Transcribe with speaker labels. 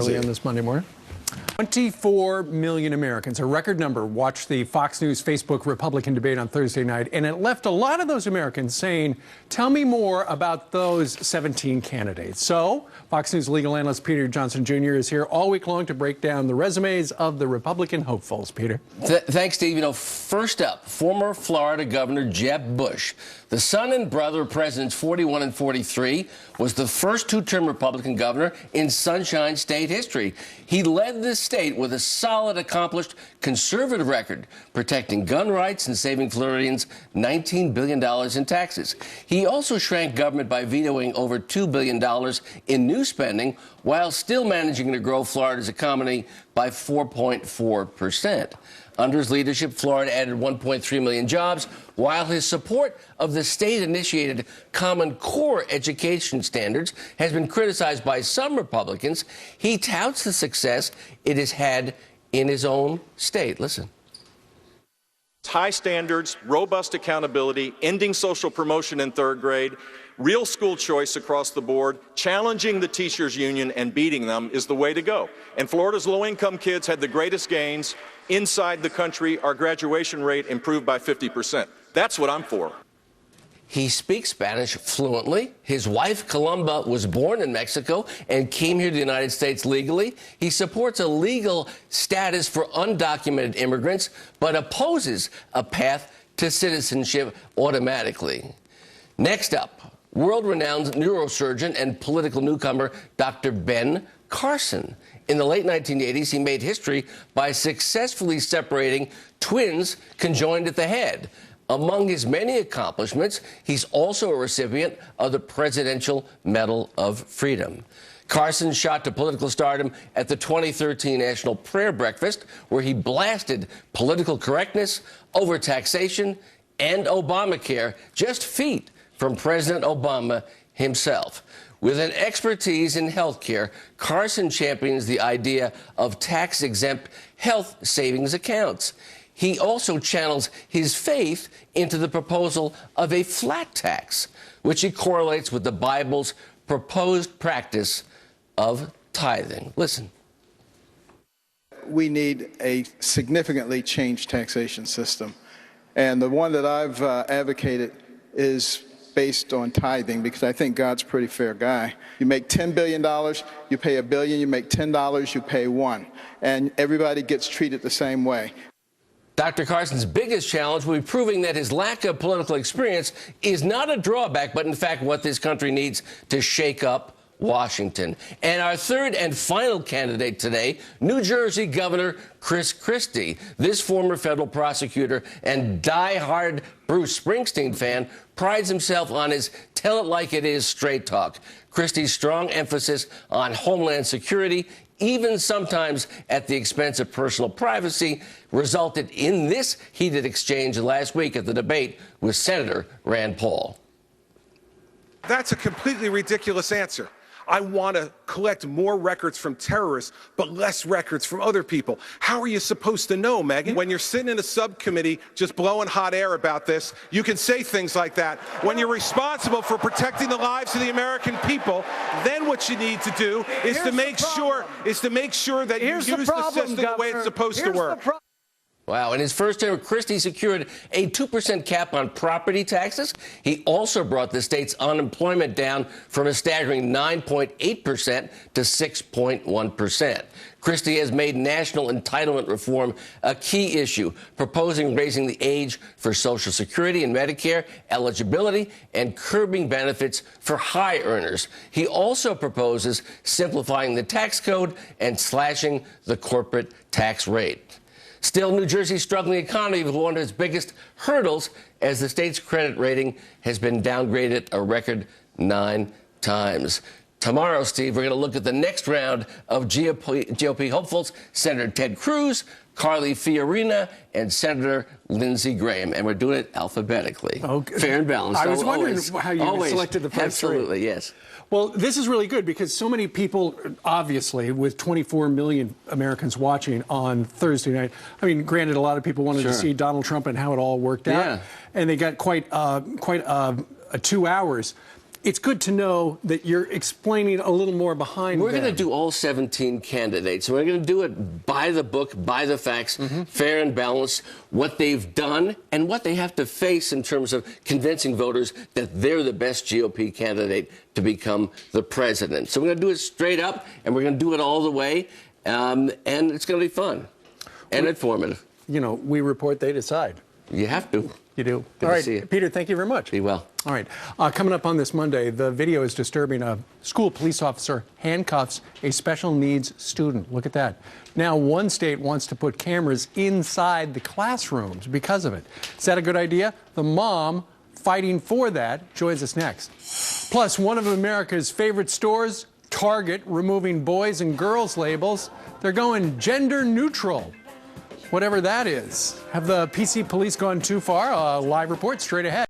Speaker 1: early on this Monday morning. 24 million Americans, a record number, watched the Fox News Facebook Republican debate on Thursday night, and it left a lot of those Americans saying, tell me more about those 17 candidates. So Fox News legal analyst Peter Johnson Jr. is here all week long to break down the resumes of the Republican hopefuls. Peter.
Speaker 2: Thanks, Steve. First up, former Florida Governor Jeb Bush, the son and brother of Presidents 41 and 43, was the first two-term Republican governor in Sunshine State history. He led the state with a solid, accomplished conservative record, protecting gun rights and saving Floridians $19 billion in taxes. He also shrank government by vetoing over $2 billion in new spending, while still managing to grow Florida's economy by 4.4%. Under his leadership, Florida added 1.3 million jobs, while his support of the state-initiated Common Core education standards has been criticized by some Republicans. He touts the success it has had in his own state. Listen.
Speaker 3: High standards, robust accountability, ending social promotion in third grade, real school choice across the board, challenging the teachers' union and beating them is the way to go. And Florida's low-income kids had the greatest gains. Inside the country, our graduation rate improved by 50%. That's what I'm for.
Speaker 2: He speaks Spanish fluently. His wife, Columba, was born in Mexico and came here to the United States legally. He supports a legal status for undocumented immigrants, but opposes a path to citizenship automatically. Next up, world-renowned neurosurgeon and political newcomer Dr. Ben Carson. In the late 1980s, he made history by successfully separating twins conjoined at the head. Among his many accomplishments, he's also a recipient of the Presidential Medal of Freedom. Carson shot to political stardom at the 2013 National Prayer Breakfast, where he blasted political correctness, overtaxation, and Obamacare, just feet from President Obama himself. With an expertise in health care, Carson champions the idea of tax-exempt health savings accounts. He also channels his faith into the proposal of a flat tax, which he correlates with the Bible's proposed practice of tithing. Listen.
Speaker 4: We need a significantly changed taxation system. And the one that I've advocated is based on tithing, because I think God's a pretty fair guy. You make $10 billion, you pay $1 billion. You make $10, you pay $1. And everybody gets treated the same way.
Speaker 2: Dr. Carson's biggest challenge will be proving that his lack of political experience is not a drawback, but in fact what this country needs to shake up Washington. And our third and final candidate today, New Jersey Governor Chris Christie. This former federal prosecutor and die-hard Bruce Springsteen fan prides himself on his tell-it-like-it-is straight talk. Christie's strong emphasis on homeland security, even sometimes at the expense of personal privacy, resulted in this heated exchange last week at the debate with Senator Rand Paul.
Speaker 5: That's a completely ridiculous answer. I want to collect more records from terrorists, but less records from other people. How are you supposed to know, Megyn? When you're sitting in a subcommittee just blowing hot air about this, you can say things like that. When you're responsible for protecting the lives of the American people, then what you need to do is to make sure that you use the system the way it's supposed to work.
Speaker 2: Wow. In his first term, Christie secured a 2% cap on property taxes. He also brought the state's unemployment down from a staggering 9.8% to 6.1%. Christie has made national entitlement reform a key issue, proposing raising the age for Social Security and Medicare eligibility and curbing benefits for high earners. He also proposes simplifying the tax code and slashing the corporate tax rate. Still, New Jersey's struggling economy was one of its biggest hurdles, as the state's credit rating has been downgraded a record 9 times. Tomorrow, Steve, we're going to look at the next round of GOP hopefuls, Senator Ted Cruz, Carly Fiorina, and Senator Lindsey Graham. And we're doing it alphabetically.
Speaker 1: Okay.
Speaker 2: Fair and balanced.
Speaker 1: I was wondering how you selected the first three.
Speaker 2: Absolutely, yes.
Speaker 1: Well, this is really good because so many people, obviously, with 24 million Americans watching on Thursday night. I mean, granted, a lot of people wanted to see Donald Trump and how it all worked out. And they got quite 2 hours. it's good to know that you're explaining a little more behind
Speaker 2: We're going to
Speaker 1: them.
Speaker 2: do all 17 candidates. We're going to do it by the book, by the facts, fair and balanced, what they've done and what they have to face in terms of convincing voters that they're the best GOP candidate to become the president. So we're going to do it straight up, and we're going to do it all the way, and it's going to be fun and informative.
Speaker 1: You know, we report, they decide.
Speaker 2: You have to.
Speaker 1: You do.
Speaker 2: Good
Speaker 1: All
Speaker 2: to
Speaker 1: right,
Speaker 2: see you.
Speaker 1: Peter, thank you very much.
Speaker 2: Be well.
Speaker 1: All right. Coming up on this Monday, the video is disturbing. A school police officer handcuffs a special needs student. Look at that. Now, one state wants to put cameras inside the classrooms because of it. Is that a good idea? The mom fighting for that joins us next. Plus, one of America's favorite stores, Target, removing boys and girls labels. They're going gender neutral. Whatever that is. Have the PC police gone too far? A live report straight ahead.